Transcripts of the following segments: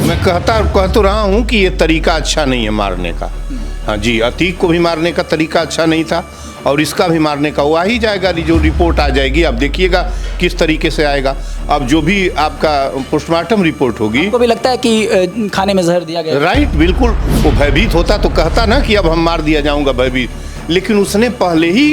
मैं कह तो रहा हूँ कि ये तरीका अच्छा नहीं है मारने का। हाँ जी, अतीक को भी मारने का तरीका अच्छा नहीं था और इसका भी मारने का हुआ ही जाएगा। जो रिपोर्ट आ जाएगी अब देखिएगा किस तरीके से आएगा। अब जो भी आपका पोस्टमार्टम रिपोर्ट होगी, आपको भी लगता है कि खाने में जहर दिया गया? राइट, बिल्कुल। वो भयभीत होता तो कहता ना कि अब हम मार दिया जाऊंगा भयभीत, लेकिन उसने पहले ही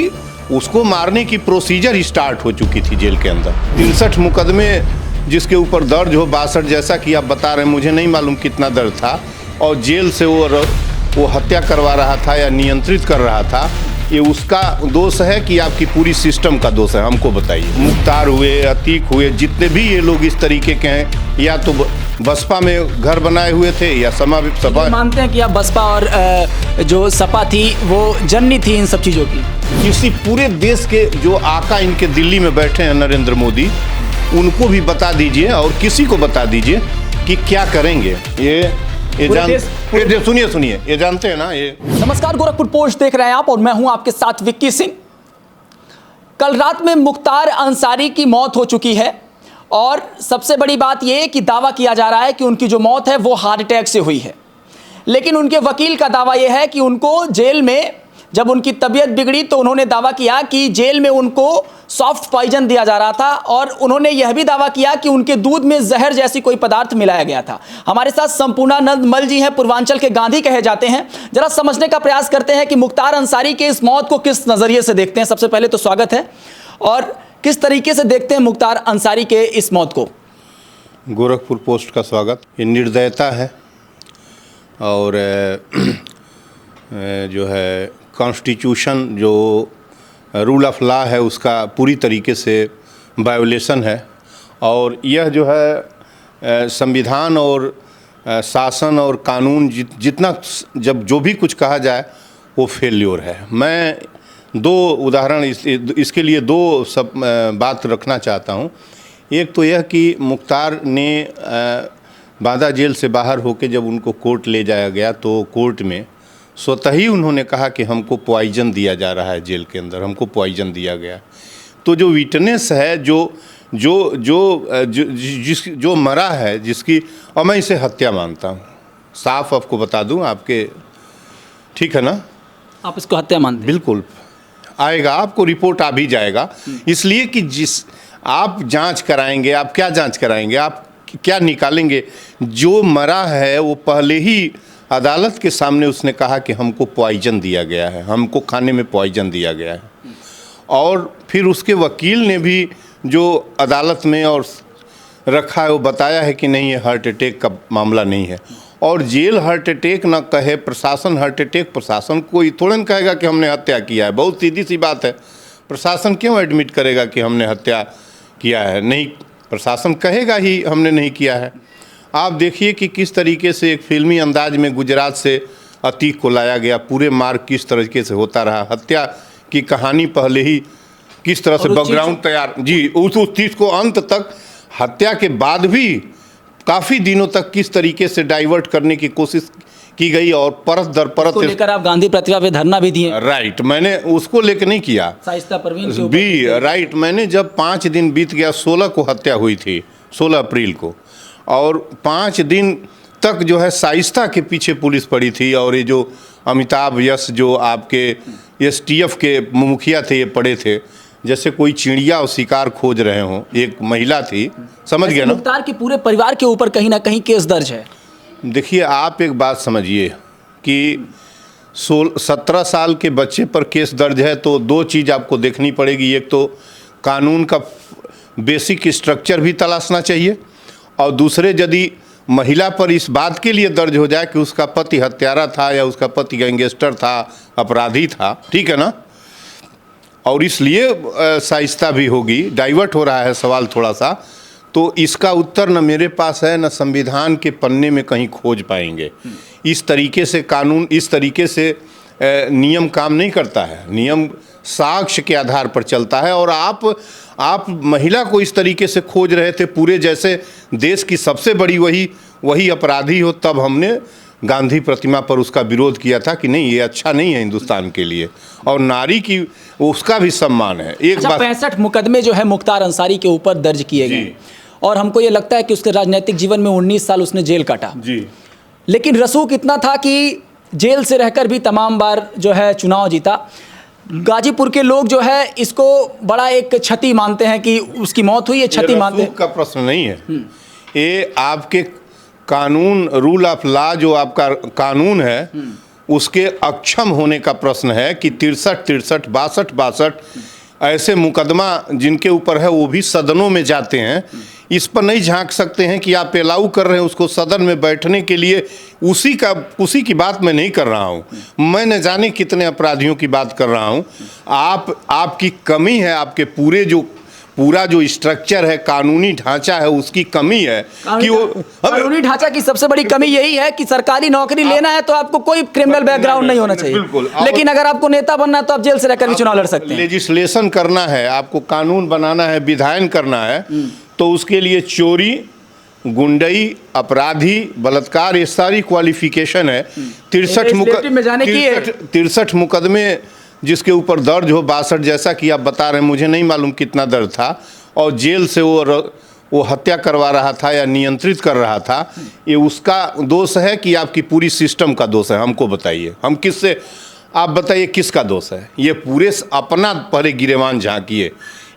उसको मारने की प्रोसीजर स्टार्ट हो चुकी थी जेल के अंदर। 63 मुकदमे जिसके ऊपर दर्ज हो, 62 जैसा कि आप बता रहे हैं, मुझे नहीं मालूम कितना दर्ज था, और जेल से वो हत्या करवा रहा था या नियंत्रित कर रहा था, ये उसका दोष है कि आपकी पूरी सिस्टम का दोष है? हमको बताइए। मुख्तार हुए, अतीक हुए, जितने भी ये लोग इस तरीके के हैं, या तो बसपा में घर बनाए हुए थे या सपा मानते हैं कि आप बसपा और जो सपा थी वो जननी थी इन सब चीज़ों की? किसी पूरे देश के जो आका इनके दिल्ली में बैठे हैं नरेंद्र मोदी, उनको भी बता दीजिए और किसी को बता दीजिए कि क्या करेंगे। सुनिए, ये जानते हैं ना ये। नमस्कार, गोरखपुर पोस्ट देख रहे हैं आप और मैं हूं आपके साथ विक्की सिंह। कल रात में मुख्तार अंसारी की मौत हो चुकी है और सबसे बड़ी बात यह कि दावा किया जा रहा है कि उनकी जो मौत है वो हार्ट अटैक से हुई है, लेकिन उनके वकील का दावा यह है कि उनको जेल में जब उनकी तबीयत बिगड़ी तो उन्होंने दावा किया कि जेल में उनको सॉफ्ट पॉइजन दिया जा रहा था और उन्होंने यह भी दावा किया कि उनके दूध में जहर जैसी कोई पदार्थ मिलाया गया था। हमारे साथ संपूर्णानंद मल जी हैं, पूर्वांचल के गांधी कहे जाते हैं। जरा समझने का प्रयास करते हैं कि मुख्तार अंसारी के इस मौत को किस नजरिए से देखते हैं। सबसे पहले तो स्वागत है, और किस तरीके से देखते हैं मुख्तार अंसारी के इस मौत को? गोरखपुर पोस्ट का स्वागत। ये निर्दयता है और जो है कॉन्स्टिट्यूशन जो रूल ऑफ लॉ है उसका पूरी तरीके से वायोलेशन है, और यह जो है संविधान और शासन और कानून जितना जब जो भी कुछ कहा जाए वो फेल्योर है। मैं दो उदाहरण इसके लिए दो सब बात रखना चाहता हूँ। एक तो यह कि मुख्तार ने बांदा जेल से बाहर होकर जब उनको कोर्ट ले जाया गया तो कोर्ट में स्वतः ही उन्होंने कहा कि हमको पॉइजन दिया जा रहा है जेल के अंदर, हमको पॉइजन दिया गया। तो जो विटनेस है, जो मरा है, जिसकी, और मैं इसे हत्या मानता हूँ, साफ आपको बता दूँ आपके, ठीक है ना? आप इसको हत्या मानते हैं? बिल्कुल आएगा, आपको रिपोर्ट आ भी जाएगा। इसलिए कि जिस आप जांच कराएंगे, आप क्या जांच कराएंगे, आप क्या निकालेंगे? जो मरा है वो पहले ही अदालत के सामने उसने कहा कि हमको पॉइजन दिया गया है, हमको खाने में पॉइजन दिया गया है। और फिर उसके वकील ने भी जो अदालत में और रखा है वो बताया है कि नहीं, ये हार्ट अटैक का मामला नहीं है। और जेल हार्ट अटैक ना कहे, प्रशासन हार्ट अटैक, प्रशासन कोई थोड़ा न कहेगा कि हमने हत्या किया है। बहुत सीधी सी बात है, प्रशासन क्यों एडमिट करेगा कि हमने हत्या किया है? नहीं, प्रशासन कहेगा ही हमने नहीं किया है। आप देखिए कि किस तरीके से एक फिल्मी अंदाज में गुजरात से अतीक को लाया गया, पूरे मार्ग किस तरीके से होता रहा, हत्या की कहानी पहले ही किस तरह से बैकग्राउंड तैयार, जी, उस चीज़ को अंत तक, हत्या के बाद भी काफ़ी दिनों तक किस तरीके से डाइवर्ट करने की कोशिश की गई और परत दर परत लेकर आप गांधी प्रतिभा पे धरना भी दिए। राइट, मैंने उसको लेकर नहीं किया, शाइस्ता परवीन के भी राइट। मैंने जब 5 दिन बीत गया, 16 को हत्या हुई थी, 16 अप्रैल को, और 5 दिन तक जो है शाइस्ता के पीछे पुलिस पड़ी थी, और ये जो अमिताभ यश जो आपके STF के मुखिया थे, ये पड़े थे जैसे कोई चिड़िया और शिकार खोज रहे हों। एक महिला थी, समझ गए ना? मुख्तार के पूरे परिवार के ऊपर कहीं ना कहीं केस दर्ज है। देखिए, आप एक बात समझिए कि 17 साल के बच्चे पर केस दर्ज है तो दो चीज़ आपको देखनी पड़ेगी। एक तो कानून का बेसिक स्ट्रक्चर भी तलाशना चाहिए, और दूसरे यदि महिला पर इस बात के लिए दर्ज हो जाए कि उसका पति हत्यारा था या उसका पति गैंगस्टर था, अपराधी था, ठीक है ना, और इसलिए शाइस्ता भी होगी, डाइवर्ट हो रहा है सवाल थोड़ा सा, तो इसका उत्तर न मेरे पास है न संविधान के पन्ने में कहीं खोज पाएंगे। इस तरीके से कानून, इस तरीके से नियम काम नहीं करता है। नियम साक्ष्य के आधार पर चलता है, और आप महिला को इस तरीके से खोज रहे थे पूरे जैसे देश की सबसे बड़ी वही अपराधी हो। तब हमने गांधी प्रतिमा पर उसका विरोध किया था कि नहीं, ये अच्छा नहीं है हिंदुस्तान के लिए, और नारी की उसका भी सम्मान है। एक 65 मुकदमे जो है मुख्तार अंसारी के ऊपर दर्ज किए गए, और हमको ये लगता है कि उसके राजनीतिक जीवन में 19 साल उसने जेल काटा जी। लेकिन रसूख इतना था कि जेल से रहकर भी तमाम बार जो है चुनाव जीता। गाजीपुर के लोग जो है इसको बड़ा एक क्षति मानते हैं कि उसकी मौत हुई, ये क्षति मानते हैं। का प्रश्न नहीं है, ये आपके कानून, रूल ऑफ लॉ जो आपका कानून है उसके अक्षम होने का प्रश्न है कि 63, 62 ऐसे मुकदमा जिनके ऊपर है वो भी सदनों में जाते हैं। इस पर नहीं झांक सकते हैं कि आप अलाउ कर रहे हैं उसको सदन में बैठने के लिए। उसी की बात मैं नहीं कर रहा हूँ, मैं न जाने कितने अपराधियों की बात कर रहा हूँ। आपकी कमी है, आपके पूरा जो स्ट्रक्चर है, कानूनी ढांचा है, उसकी कमी है कि वो कानूनी ढांचा की सबसे बड़ी कमी यही है कि सरकारी नौकरी लेना है तो आपको कोई क्रिमिनल बैकग्राउंड नहीं होना चाहिए। बिल्कुल। लेकिन अगर आपको नेता बनना है तो आप जेल से रहकर भी चुनाव लड़ सकते हैं। लेजिस्लेशन करना है, आपको कानून बनाना है, विधायन करना है, तो उसके लिए चोरी, गुंडई, अपराधी, बलात्कार, ये सारी क्वालिफिकेशन है। 63 मुकदमे जिसके ऊपर दर्ज हो, 62 जैसा कि आप बता रहे हैं, मुझे नहीं मालूम कितना दर्ज था, और जेल से वो हत्या करवा रहा था या नियंत्रित कर रहा था। ये उसका दोष है कि आपकी पूरी सिस्टम का दोष है? हमको बताइए, हम किससे, आप बताइए किसका दोष है? ये पूरे अपना पहले गिरेबान झांकिए।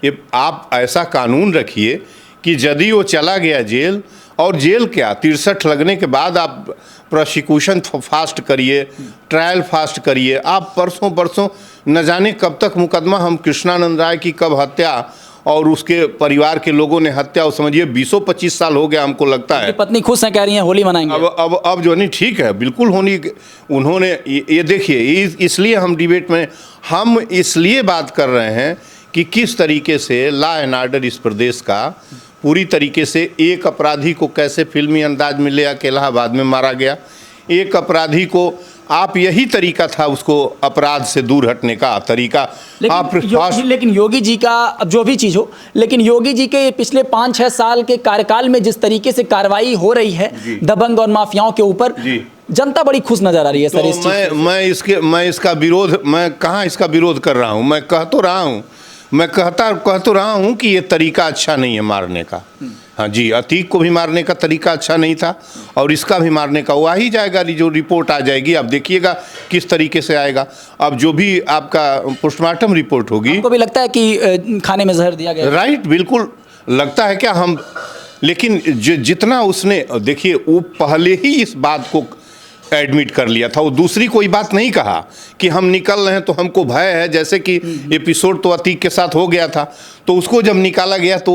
ये आप ऐसा कानून रखिए कि यदि वो चला गया जेल, और जेल क्या 63 लगने के बाद आप प्रोसिक्यूशन फास्ट करिए, ट्रायल फास्ट करिए, आप परसों न जाने कब तक मुकदमा। हम कृष्णानंद राय की कब हत्या और उसके परिवार के लोगों ने हत्या, और समझिए 20-25 साल हो गया हमको लगता है। पत्नी खुश है, कह रही हैं होली मनाएंगे। अब जो नहीं, ठीक है, बिल्कुल होनी। उन्होंने ये देखिए, इसलिए हम डिबेट में हम इसलिए बात कर रहे हैं कि किस तरीके से लॉ एंड ऑर्डर इस प्रदेश का पूरी तरीके से, एक अपराधी को कैसे फिल्मी अंदाज में ले आके इलाहाबाद में मारा गया। एक अपराधी को आप, यही तरीका था उसको अपराध से दूर हटने का तरीका। लेकिन योगी जी का, अब जो भी चीज़ हो, लेकिन योगी जी के पिछले 5-6 साल के कार्यकाल में जिस तरीके से कार्रवाई हो रही है दबंग और माफियाओं के ऊपर, जनता बड़ी खुश नजर आ रही है सर। तो मैं इसका विरोध, मैं कहाँ इसका विरोध कर रहा हूँ? मैं कह तो रहा हूँ कि ये तरीका अच्छा नहीं है मारने का। हाँ जी, अतीक को भी मारने का तरीका अच्छा नहीं था, और इसका भी मारने का, वो आ ही जाएगा, जो रिपोर्ट आ जाएगी, अब देखिएगा किस तरीके से आएगा। अब जो भी आपका पोस्टमार्टम रिपोर्ट होगी, आपको भी लगता है कि खाने में जहर दिया गया? राइट, बिल्कुल लगता है क्या हम, लेकिन जितना उसने, देखिए वो पहले ही इस बात को एडमिट कर लिया था, वो दूसरी कोई बात नहीं कहा कि हम निकल रहे हैं तो हमको भय है, जैसे कि एपिसोड तो अतीक के साथ हो गया था। तो उसको जब निकाला गया तो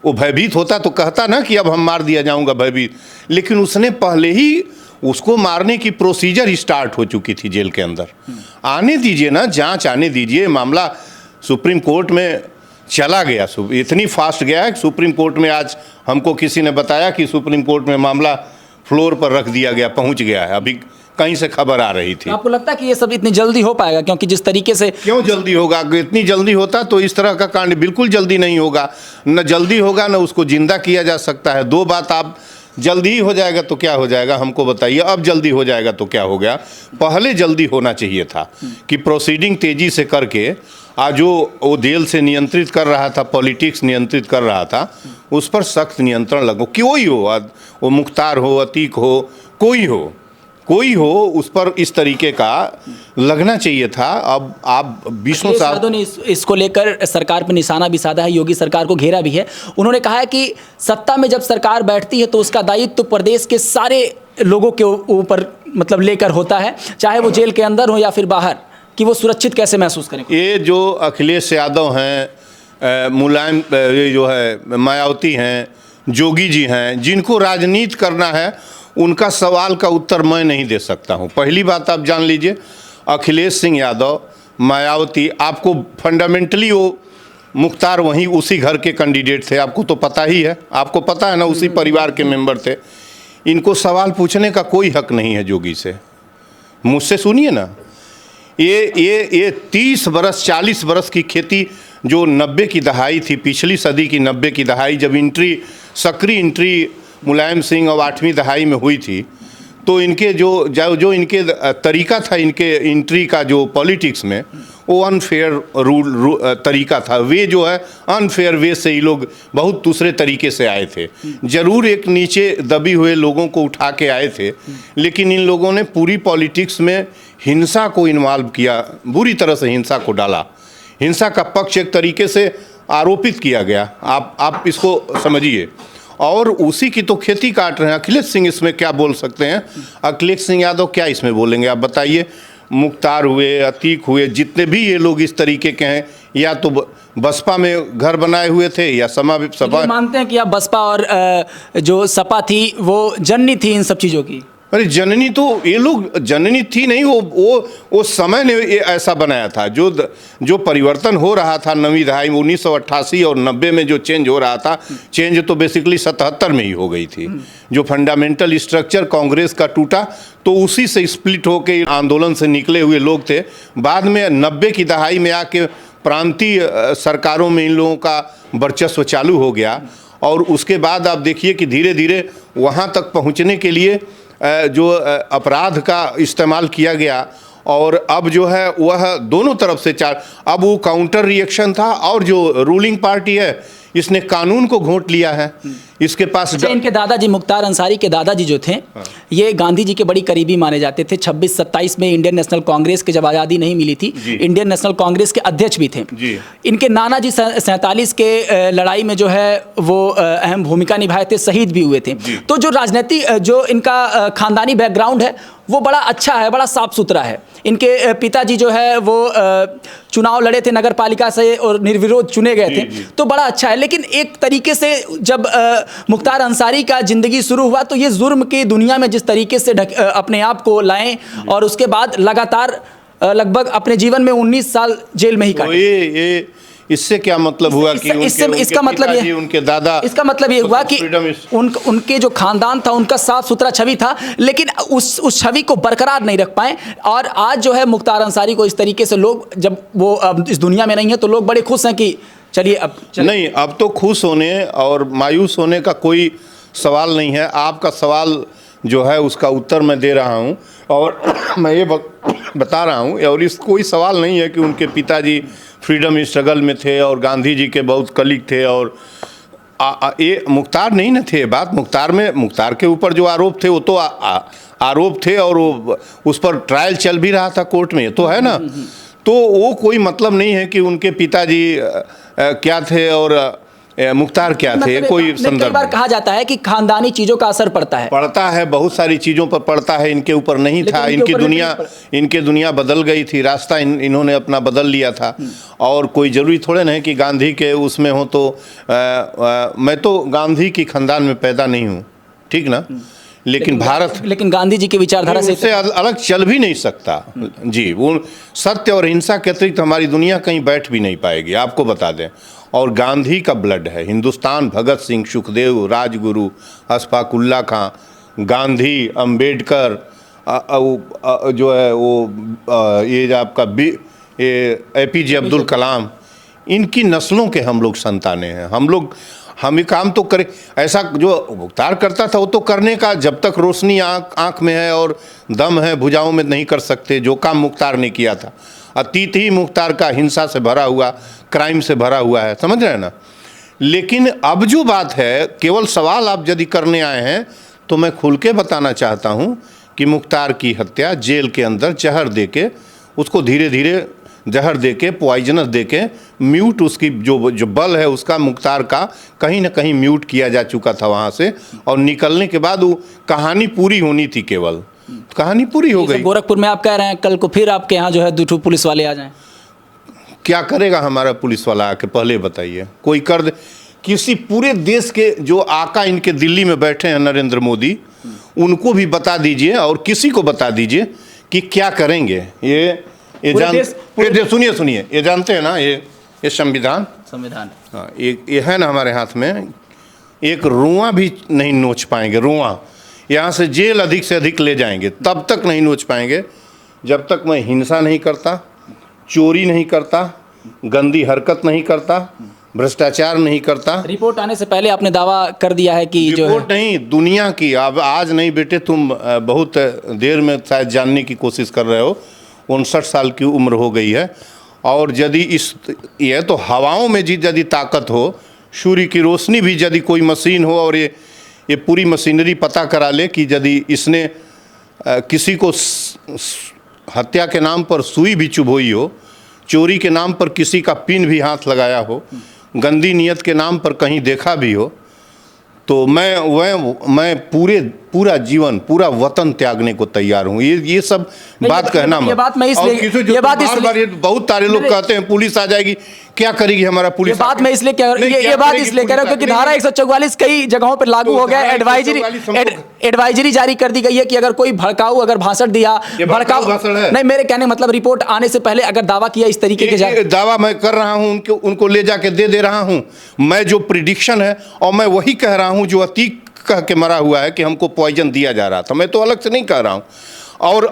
वो भयभीत होता तो कहता ना कि अब हम मार दिया जाऊंगा, भयभीत। लेकिन उसने पहले ही उसको मारने की प्रोसीजर स्टार्ट हो चुकी थी जेल के अंदर। आने दीजिए ना, जांच आने दीजिए। मामला सुप्रीम कोर्ट में चला गया, इतनी फास्ट गया है। सुप्रीम कोर्ट में आज हमको किसी ने बताया कि सुप्रीम कोर्ट में मामला फ्लोर पर रख दिया गया, पहुंच गया है, अभी कहीं से खबर आ रही थी। आपको लगता है कि ये सब इतनी जल्दी हो पाएगा? क्योंकि जिस तरीके से, क्यों जल्दी होगा? इतनी जल्दी होता तो इस तरह का कांड बिल्कुल जल्दी नहीं होगा। न जल्दी होगा, न उसको जिंदा किया जा सकता है। दो बात, आप जल्दी ही हो जाएगा तो क्या हो जाएगा हमको बताइए, अब जल्दी हो जाएगा तो क्या हो गया? पहले जल्दी होना चाहिए था कि प्रोसीडिंग तेजी से करके, आज जो वो जेल से नियंत्रित कर रहा था, पॉलिटिक्स नियंत्रित कर रहा था, उस पर सख्त नियंत्रण लगो। कोई हो, वो मुख्तार हो, अतीक हो, कोई हो, उस पर इस तरीके का लगना चाहिए था। अब आप 20 साल ने इसको लेकर सरकार पर निशाना भी साधा है, योगी सरकार को घेरा भी है। उन्होंने कहा है कि सत्ता में जब सरकार बैठती है तो उसका दायित्व तो प्रदेश के सारे लोगों के ऊपर मतलब लेकर होता है, चाहे वो जेल के अंदर हो या फिर बाहर, कि वो सुरक्षित कैसे महसूस करें। ये जो अखिलेश यादव हैं, मुलायम, ये जो है मायावती हैं, जोगी जी हैं, जिनको राजनीति करना है, उनका सवाल का उत्तर मैं नहीं दे सकता हूं। पहली बात आप जान लीजिए, अखिलेश सिंह यादव, मायावती, आपको फंडामेंटली वो मुख्तार वहीं उसी घर के कैंडिडेट थे, आपको तो पता ही है, आपको पता है ना, उसी परिवार के मेंबर थे। इनको सवाल पूछने का कोई हक नहीं है जोगी से। मुझसे सुनिए ना, ये 30 बरस 40 बरस की खेती जो 90 की दहाई थी, पिछली सदी की 90 की दहाई, जब सक्रिय एंट्री मुलायम सिंह और 8वीं दहाई में हुई थी, तो इनके जो इनके तरीका था, इनके एंट्री का जो पॉलिटिक्स में, वो अनफेयर तरीका था। वे जो है अनफेयर वे से ही लोग बहुत दूसरे तरीके से आए थे। जरूर एक नीचे दबी हुए लोगों को उठा के आए थे, लेकिन इन लोगों ने पूरी पॉलिटिक्स में हिंसा को इन्वॉल्व किया, बुरी तरह से हिंसा को डाला। हिंसा का पक्ष एक तरीके से आरोपित किया गया। आप इसको समझिए, और उसी की तो खेती काट रहे हैं। अखिलेश सिंह इसमें क्या बोल सकते हैं? अखिलेश सिंह यादव क्या इसमें बोलेंगे, आप बताइए? मुख्तार हुए, अतीक हुए, जितने भी ये लोग इस तरीके के हैं, या तो बसपा में घर बनाए हुए थे या सपा मानते हैं कि आप बसपा और जो सपा थी वो जननी थी इन सब चीज़ों की। अरे जननी तो ये लोग जननी थी नहीं, वो समय ने ये ऐसा बनाया था। जो परिवर्तन हो रहा था नवीं दहाई में 1988 और 90 में जो चेंज हो रहा था, चेंज तो बेसिकली 77 में ही हो गई थी। जो फंडामेंटल स्ट्रक्चर कांग्रेस का टूटा, तो उसी से स्प्लिट होके आंदोलन से निकले हुए लोग थे। बाद में 90 की दहाई में आके प्रांतीय सरकारों में इन लोगों का वर्चस्व चालू हो गया, और उसके बाद आप देखिए कि धीरे धीरे वहाँ तक पहुँचने के लिए जो अपराध का इस्तेमाल किया गया, और अब जो है वह दोनों तरफ से अब वो काउंटर रिएक्शन था, और जो रूलिंग पार्टी है इसने कानून को घोंट लिया है। इसके पास इनके दादाजी मुख्तार अंसारी के दादाजी जो थे, ये गांधी जी के बड़ी करीबी माने जाते थे। 26-27 में इंडियन नेशनल कांग्रेस की जब आज़ादी नहीं मिली थी, इंडियन नेशनल कांग्रेस के अध्यक्ष भी थे। इनके नाना जी 47 के लड़ाई में जो है वो अहम भूमिका निभाए थे, शहीद भी हुए थे। तो जो राजनीतिक जो इनका खानदानी बैकग्राउंड है वो बड़ा अच्छा है, बड़ा साफ सुथरा है। इनके पिताजी जो है वो चुनाव लड़े थे नगर पालिका से और निर्विरोध चुने गए थे, तो बड़ा अच्छा है। लेकिन एक तरीके से जब मुख्तार अंसारी का ज़िंदगी शुरू हुआ, तो ये जुर्म की दुनिया में जिस तरीके से अपने आप को लाएं, और उसके बाद लगातार लगभग अपने जीवन में 19 साल जेल में ही काटे। इससे क्या मतलब हुआ कि इसका मतलब ये, उनके दादा, इसका मतलब ये हुआ कि उनके जो खानदान था उनका साफ सुथरा छवि था, लेकिन उस छवि को बरकरार नहीं रख पाए। और आज जो है मुख्तार अंसारी को इस तरीके से लोग, जब वो अब इस दुनिया में नहीं है, तो लोग बड़े खुश हैं कि चलिए अब नहीं, अब तो खुश होने और मायूस होने का कोई सवाल नहीं है। आपका सवाल जो है उसका उत्तर मैं दे रहा हूँ, और मैं ये बता रहा हूँ, और इस कोई सवाल नहीं है कि उनके पिताजी फ्रीडम स्ट्रगल में थे और गांधी जी के बहुत कलीग थे, और ये मुख्तार नहीं न थे। बात मुख्तार के ऊपर जो आरोप थे वो तो आरोप थे, और वो उस पर ट्रायल चल भी रहा था कोर्ट में, तो है ना। तो वो कोई मतलब नहीं है कि उनके पिताजी क्या थे और मुख्तार क्या थे, कोई संदर्भ। कई बार कहा जाता है कि खानदानी चीजों का असर पड़ता है, बहुत सारी चीज़ों पर पड़ता है। इनके ऊपर नहीं था। इनकी दुनिया बदल गई थी, रास्ता इन्होंने अपना बदल लिया था। और कोई ज़रूरी थोड़े नहीं कि गांधी के उसमें हो, तो मैं तो गांधी की खानदान में पैदा नहीं हूँ, ठीक ना। लेकिन गांधी जी की विचारधारा से अलग चल भी नहीं सकता जी। वो सत्य और हिंसा के अतिरिक्त हमारी दुनिया कहीं बैठ भी नहीं पाएगी, आपको बता दें। और गांधी का ब्लड है हिंदुस्तान, भगत सिंह, सुखदेव, राजगुरु, अशफाक उल्ला खां, गांधी, अंबेडकर, जो है वो ये जो आपका APJ अब्दुल कलाम, इनकी नस्लों के हम लोग संतानें हैं। हम ये काम तो करें, ऐसा जो मुख्तार करता था वो तो करने का, जब तक रोशनी आँख में है और दम है भुजाओं में नहीं कर सकते। जो काम मुख्तार ने किया था, अतीत ही मुख्तार का हिंसा से भरा हुआ, क्राइम से भरा हुआ है, समझ रहे हैं ना। लेकिन अब जो बात है, केवल सवाल आप यदि करने आए हैं, तो मैं खुल के बताना चाहता हूं कि मुख्तार की हत्या जेल के अंदर जहर देके, उसको धीरे धीरे जहर देके, पॉइजनस देके म्यूट, उसकी जो बल है उसका, मुख्तार का कहीं ना कहीं म्यूट किया जा चुका था वहाँ से। और निकलने के बाद वो कहानी पूरी होनी थी, केवल कहानी पूरी हो गई। गोरखपुर में आप कह रहे हैं कल को फिर आपके यहाँ जो है 2 पुलिस वाले आ जाएं, क्या करेगा हमारा पुलिस वाला आके, पहले बताइए। कोई कर दे, किसी पूरे देश के जो आका इनके दिल्ली में बैठे हैं नरेंद्र मोदी, उनको भी बता दीजिए, और किसी को बता दीजिए कि क्या करेंगे। सुनिए, ये जानते हैं ना, ये संविधान हाँ, ये है ना हमारे हाथ में, एक रुआ भी नहीं नोच पाएंगे। रुआ यहाँ से जेल अधिक से अधिक ले जाएंगे, तब तक नहीं नोच पाएंगे जब तक मैं हिंसा नहीं करता, चोरी नहीं करता, गंदी हरकत नहीं करता, भ्रष्टाचार नहीं करता। रिपोर्ट आने से पहले आपने दावा कर दिया है कि जो है रिपोर्ट नहीं, दुनिया की। अब आज नहीं बेटे, तुम बहुत देर में शायद जानने की कोशिश कर रहे हो। 59 साल की उम्र हो गई है, और यदि ये तो हवाओं में यदि ताकत हो, सूर्य की रोशनी भी यदि कोई मशीन हो, और ये पूरी मशीनरी पता करा ले कि यदि इसने किसी को हत्या के नाम पर सुई भी चुभोई हो, चोरी के नाम पर किसी का पिन भी हाथ लगाया हो, गंदी नीयत के नाम पर कहीं देखा भी हो, तो मैं पूरा जीवन, पूरा वतन त्यागने को तैयार हूँ। ये सब बात कहना मत। ये बात मैं इसलिए, ये बात इसलिए बहुत सारे लोग कहते हैं पुलिस आ जाएगी, क्या करेगी हमारा पुलिस? ये बात मैं इसलिए कह रहा हूँ, ये बात इसलिए कह रहा हूँ क्योंकि धारा 144 कई जगहों पर लागू हो गया है। एडवाइजरी जारी कर दी गई है कि अगर कोई भड़काऊ अगर भाषण दिया, भड़काऊ भाषण है नहीं, मेरे कहने मतलब रिपोर्ट आने से पहले अगर दावा किया इस तरीके के दावा मैं कर रहा हूँ, उनको ले जाके दे रहा हूँ। मैं जो प्रिडिक्शन है, और मैं वही कह रहा हूँ जो अतीक कह के मरा हुआ है कि हमको पॉइजन दिया जा रहा था। मैं तो अलग से नहीं कह रहा हूँ। और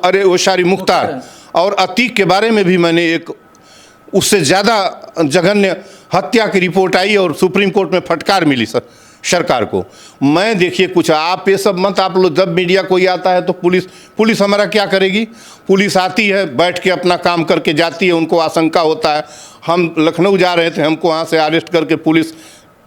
अरे वो शारी मुख्तार और अतीक के बारे में भी मैंने एक उससे ज़्यादा जघन्य हत्या की रिपोर्ट आई, और सुप्रीम कोर्ट में फटकार मिली सरकार को। मैं देखिए, कुछ आप ये सब मत, आप लोग जब मीडिया कोई आता है तो पुलिस हमारा क्या करेगी? पुलिस आती है, बैठ के अपना काम करके जाती है, उनको आशंका होता है। हम लखनऊ जा रहे थे, हमको वहाँ से अरेस्ट करके पुलिस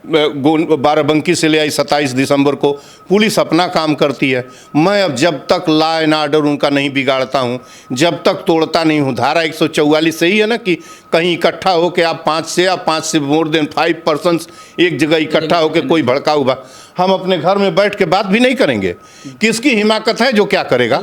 बाराबंकी से ले आई 27 दिसंबर को। पुलिस अपना काम करती है। मैं अब जब तक लॉ एंड ऑर्डर उनका नहीं बिगाड़ता हूँ, जब तक तोड़ता नहीं हूँ। धारा 144 से ही है ना कि कहीं इकट्ठा हो के आप 5 से मोर देन 5 पर्सन्स एक जगह इकट्ठा हो के कोई भड़का हुआ, हम अपने घर में बैठ के बात भी नहीं करेंगे। किसकी हिमाकत है जो क्या करेगा?